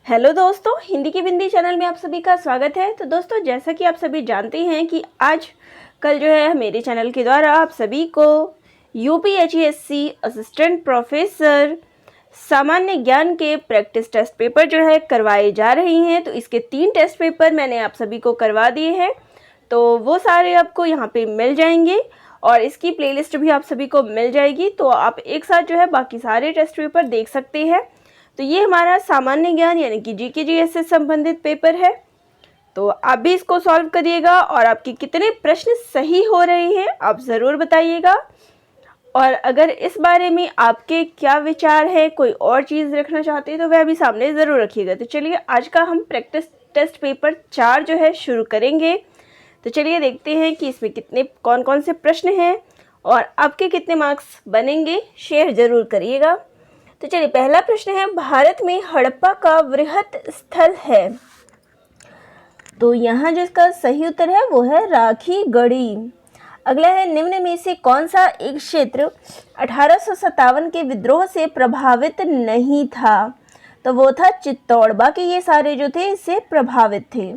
Hello दोस्तों, हिंदी की बिंदी channel में आप सभी का स्वागत है। तो दोस्तों, जैसा कि आप सभी जानते हैं कि आज कल जो है मेरे चैनल के द्वारा आप सभी को यूपीएचएससी असिस्टेंट प्रोफेसर सामान्य ज्ञान के प्रैक्टिस टेस्ट पेपर जो है करवाए जा रहे हैं। तो इसके 3 टेस्ट पेपर मैंने आप सभी को करवा दिए हैं, तो वो सारे आपको यहाँ पे मिल जाएंगे और इसकी प्लेलिस्ट भी आप सभी को मिल जाएगी। तो आप एक साथ जो है बाकी सारे टेस्ट पेपर देख सकते हैं। तो ये हमारा सामान्य ज्ञान यानी कि जीके जीएस से संबंधित पेपर है। तो आप भी इसको सॉल्व करिएगा और आपके कितने प्रश्न सही हो रहे हैं आप ज़रूर बताइएगा। और अगर इस बारे में आपके क्या विचार है, कोई और चीज़ रखना चाहते हैं तो वह भी सामने ज़रूर रखिएगा। तो चलिए आज का हम प्रैक्टिस टेस्ट पेपर 4 जो है शुरू करेंगे। तो चलिए देखते हैं कि इसमें कितने कौन कौन से प्रश्न हैं और आपके कितने मार्क्स बनेंगे। शेयर ज़रूर करिएगा। तो चलिए पहला प्रश्न है, भारत में हड़प्पा का वृहत स्थल है। तो यहाँ जो इसका सही उत्तर है वो है राखीगढ़ी। अगला है, निम्न में से कौन सा एक क्षेत्र 1857 के विद्रोह से प्रभावित नहीं था। तो वो था चित्तौड़, बाकी ये सारे जो थे इससे प्रभावित थे।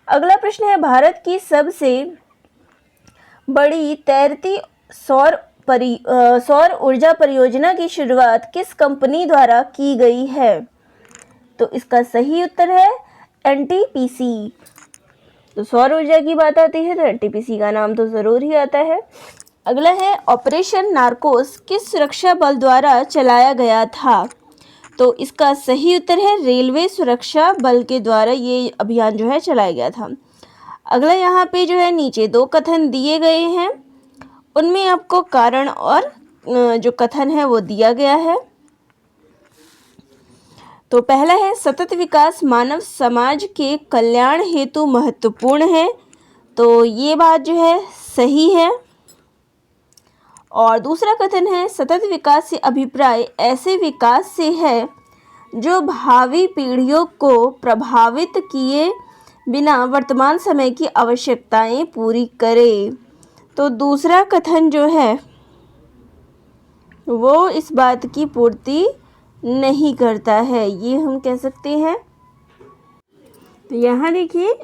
अगला प्रश्न है, भारत की सबसे बड़ी तैरती सौर ऊर्जा परियोजना की शुरुआत किस कंपनी द्वारा की गई है। तो इसका सही उत्तर है एनटीपीसी। तो सौर ऊर्जा की बात आती है तो एनटीपीसी का नाम तो ज़रूर ही आता है। अगला है, ऑपरेशन नार्कोस किस सुरक्षा बल द्वारा चलाया गया था। तो इसका सही उत्तर है रेलवे सुरक्षा बल के द्वारा ये अभियान जो है चलाया गया था। अगला यहाँ पे जो है नीचे 2 कथन दिए गए हैं, उनमें आपको कारण और जो कथन है वो दिया गया है। तो पहला है, सतत विकास मानव समाज के कल्याण हेतु महत्वपूर्ण है। तो ये बात जो है सही है। और दूसरा कथन है, सतत विकास से अभिप्राय ऐसे विकास से है जो भावी पीढ़ियों को प्रभावित किए बिना वर्तमान समय की आवश्यकताएं पूरी करे। तो दूसरा कथन जो है वो इस बात की पूर्ति नहीं करता है, ये हम कह सकते हैं। तो यहाँ देखिए,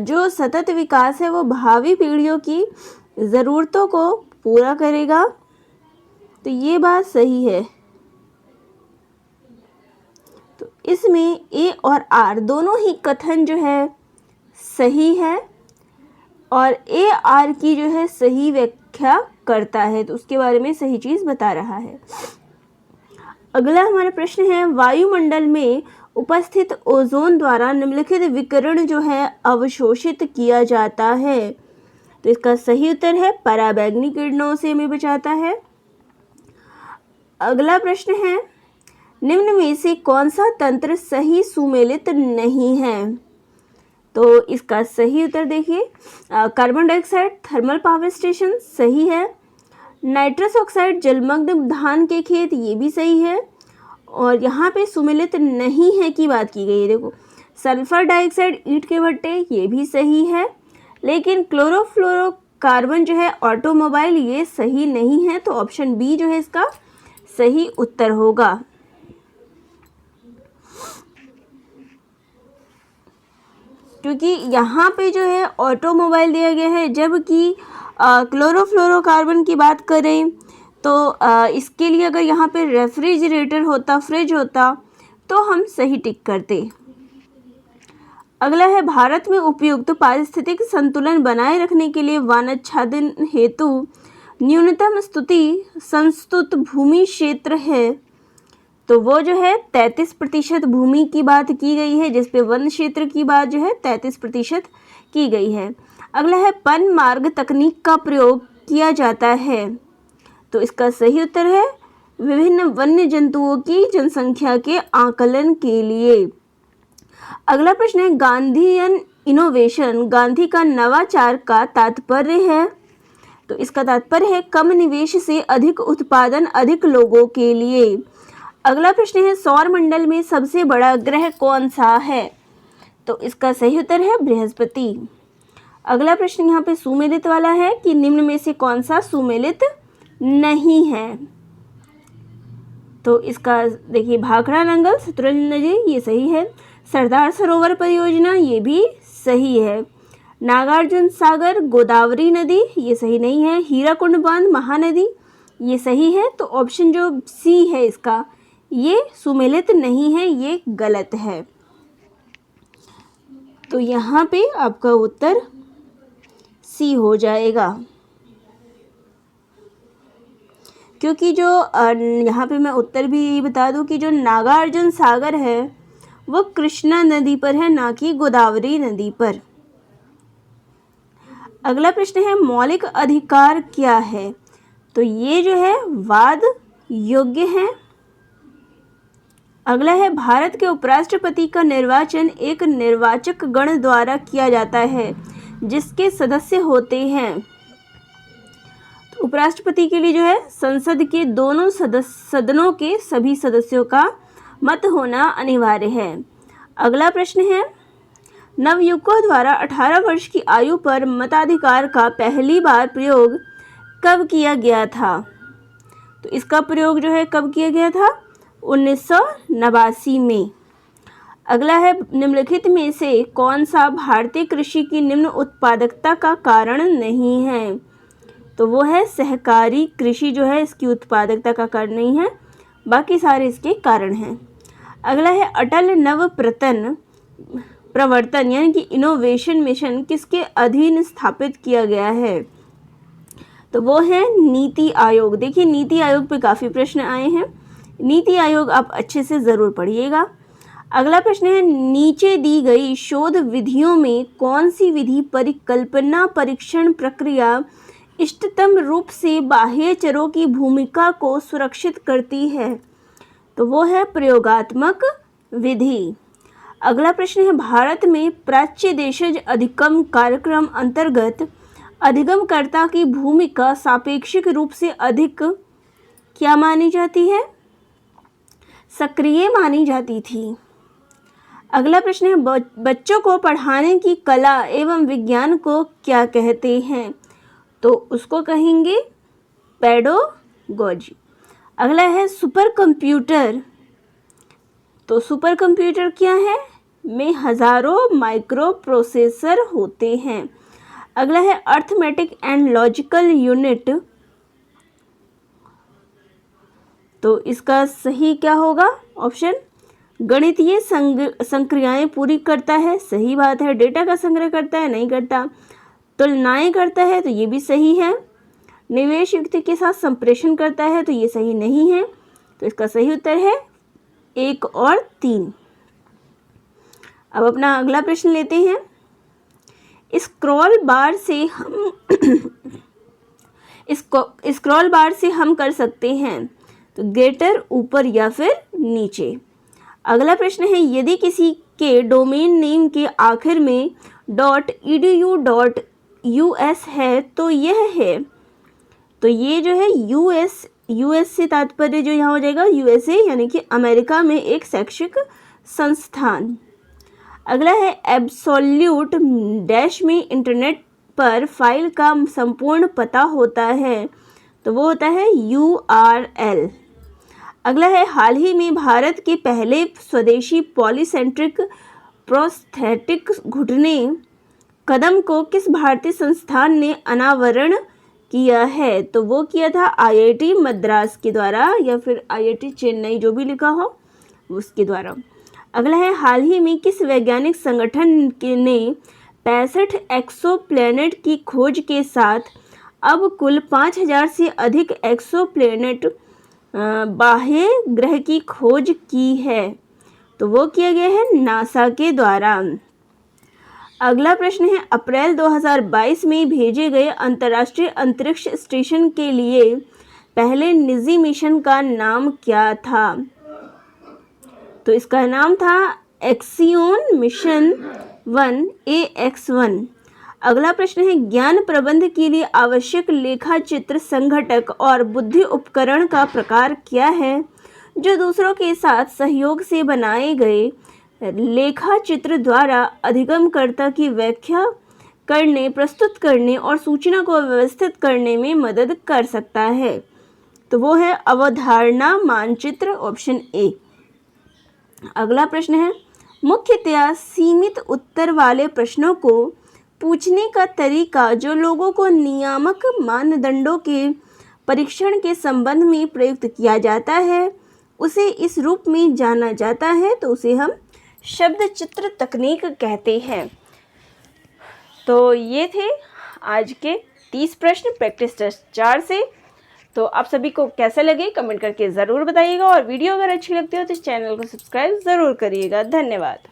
जो सतत विकास है वो भावी पीढ़ियों की ज़रूरतों को पूरा करेगा। तो ये बात सही है। तो इसमें ए और आर दोनों ही कथन जो है सही है और ए आर की जो है सही व्याख्या करता है, तो उसके बारे में सही चीज़ बता रहा है। अगला हमारा प्रश्न है, वायुमंडल में उपस्थित ओजोन द्वारा निम्नलिखित विकिरण जो है अवशोषित किया जाता है। तो इसका सही उत्तर है पराबैंगनी किरणों से हमें बचाता है। अगला प्रश्न है, निम्न में से कौन सा तंत्र सही सुमेलित नहीं है। तो इसका सही उत्तर देखिए, carbon dioxide thermal power station सही है। नाइट्रस ऑक्साइड जलमग्न धान के खेत ये भी सही है। और यहाँ पे सुमेलित नहीं है की बात की गई है। देखो, सल्फर डाइऑक्साइड ईंट के भट्टे ये भी सही है, लेकिन क्लोरोफ्लोरोकार्बन जो है ऑटोमोबाइल ये सही नहीं है। तो ऑप्शन बी जो है इसका सही उत्तर होगा। क्योंकि यहाँ पे जो है ऑटोमोबाइल दिया गया है, जबकि क्लोरोफ्लोरोकार्बन की बात करें तो इसके लिए अगर यहाँ पे रेफ्रिजरेटर होता, फ्रिज होता, तो हम सही टिक करते। अगला है, भारत में उपयुक्त पारिस्थितिक संतुलन बनाए रखने के लिए वनाच्छादन हेतु न्यूनतम संस्तुत भूमि क्षेत्र है। तो वो जो है 33% भूमि की बात की गई है, जिस पे वन क्षेत्र की बात जो है 33% की गई है। अगला है, वन मार्ग तकनीक का प्रयोग किया जाता है। तो इसका सही उत्तर है विभिन्न वन्य जंतुओं की जनसंख्या के आकलन के लिए। अगला प्रश्न है, गांधीयन इनोवेशन गांधी का नवाचार का तात्पर्य है। तो इसका तात्पर्य है कम निवेश से अधिक उत्पादन अधिक लोगों के लिए। अगला प्रश्न है, सौर मंडल में सबसे बड़ा ग्रह कौन सा है। तो इसका सही उत्तर है बृहस्पति। अगला प्रश्न यहाँ पे सुमेलित वाला है कि निम्न में से कौन सा सुमेलित नहीं है। तो इसका देखिए भाखड़ा नंगल सतलुज नदी ये सही है। सरदार सरोवर परियोजना ये भी सही है। नागार्जुन सागर गोदावरी नदी ये सही नहीं है। हीराकुंड बांध महानदी ये सही है। तो ऑप्शन जो सी है इसका ये सुमेलित नहीं है, ये गलत है। तो यहाँ पे आपका उत्तर सी हो जाएगा, क्योंकि जो यहाँ पे मैं उत्तर भी बता दूं कि जो नागार्जुन सागर है वो कृष्णा नदी पर है, ना कि गोदावरी नदी पर। अगला प्रश्न है मौलिक अधिकार क्या है? तो ये जो है वाद योग्य है। अगला है भारत के उपराष्ट्रपति का निर्वाचन एक निर्वाचक गण द्वारा किया जाता है जिसके सदस्य होते हैं। तो उपराष्ट्रपति के लिए जो है संसद के दोनों सदनों के सभी सदस्यों का मत होना अनिवार्य है। अगला प्रश्न है नवयुवकों द्वारा 18 वर्ष की आयु पर मताधिकार का पहली बार प्रयोग कब किया गया था? तो इसका प्रयोग जो है कब किया गया था? 1989 में। अगला है निम्नलिखित में से कौन सा भारतीय कृषि की निम्न उत्पादकता का कारण नहीं है? तो वो है सहकारी कृषि जो है इसकी उत्पादकता का कारण नहीं है, बाकी सारे इसके कारण हैं। अगला है अटल प्रवर्तन यानी कि इनोवेशन मिशन किसके अधीन स्थापित किया गया है? तो वो है नीति आयोग। देखिए नीति आयोग पे काफ़ी प्रश्न आए हैं, नीति आयोग आप अच्छे से ज़रूर पढ़िएगा। अगला प्रश्न है नीचे दी गई शोध विधियों में कौन सी विधि परिकल्पना परीक्षण प्रक्रिया इष्टतम रूप से बाह्य चरों की भूमिका को सुरक्षित करती है? तो वो है प्रयोगात्मक विधि। अगला प्रश्न है भारत में प्राच्य देशज अधिगम कार्यक्रम अंतर्गत अधिगमकर्ता की भूमिका सापेक्षिक रूप से अधिक क्या मानी जाती है? सक्रिय मानी जाती थी। अगला प्रश्न है बच्चों को पढ़ाने की कला एवं विज्ञान को क्या कहते हैं? तो उसको कहेंगे पेडागोजी। अगला है सुपर कंप्यूटर। तो सुपर कंप्यूटर क्या है? में हजारों माइक्रो प्रोसेसर होते हैं। अगला है अर्थमेटिक एंड लॉजिकल यूनिट। तो इसका सही क्या होगा? ऑप्शन गणितीय संक्रियाएं पूरी करता है, सही बात है। डेटा का संग्रह करता है, नहीं करता। तुलनाएं करता है, तो ये भी सही है। निवेश युक्ति के साथ संप्रेषण करता है, तो ये सही नहीं है। तो इसका सही उत्तर है 1 और 3। अब अपना अगला प्रश्न लेते हैं। स्क्रॉल बार से हम कर सकते हैं तो ग्रेटर ऊपर या फिर नीचे। अगला प्रश्न है यदि किसी के डोमेन नेम के आखिर में .edu.us है तो यह है, तो ये जो है यूएस से तात्पर्य जो यहाँ हो जाएगा यूएसए यानी कि अमेरिका में एक शैक्षिक संस्थान। अगला है एब्सोल्यूट डैश में इंटरनेट पर फाइल का संपूर्ण पता होता है, तो वो होता है URL। अगला है हाल ही में भारत के पहले स्वदेशी पॉलीसेंट्रिक प्रोस्थेटिक घुटने कदम को किस भारतीय संस्थान ने अनावरण किया है? तो वो किया था IIT मद्रास के द्वारा या फिर IIT चेन्नई, जो भी लिखा हो उसके द्वारा। अगला है हाल ही में किस वैज्ञानिक संगठन ने 65 एक्सोप्लैनेट की खोज के साथ अब कुल 5000 से अधिक एक्सोप्लैनेट बाह्य ग्रह की खोज की है? तो वो किया गया है नासा के द्वारा। अगला प्रश्न है अप्रैल 2022 में भेजे गए अंतर्राष्ट्रीय अंतरिक्ष स्टेशन के लिए पहले निजी मिशन का नाम क्या था? तो इसका नाम था एक्सियोन मिशन 1 AX1। अगला प्रश्न है ज्ञान प्रबंध के लिए आवश्यक लेखा चित्र संघटक और बुद्धि उपकरण का प्रकार क्या है जो दूसरों के साथ सहयोग से बनाए गए लेखा चित्र द्वारा अधिगमकर्ता की व्याख्या करने, प्रस्तुत करने और सूचना को व्यवस्थित करने में मदद कर सकता है? तो वो है अवधारणा मानचित्र, ऑप्शन ए। अगला प्रश्न है, मुख्यतया सीमित उत्तर वाले प्रश्नों को पूछने का तरीका जो लोगों को नियामक मानदंडों के परीक्षण के संबंध में प्रयुक्त किया जाता है उसे इस रूप में जाना जाता है, तो उसे हम शब्द चित्र तकनीक कहते हैं। तो ये थे आज के 30 प्रश्न प्रैक्टिस टेस्ट 4 से। तो आप सभी को कैसे लगे कमेंट करके ज़रूर बताइएगा, और वीडियो अगर अच्छी लगती हो तो इस चैनल को सब्सक्राइब ज़रूर करिएगा। धन्यवाद।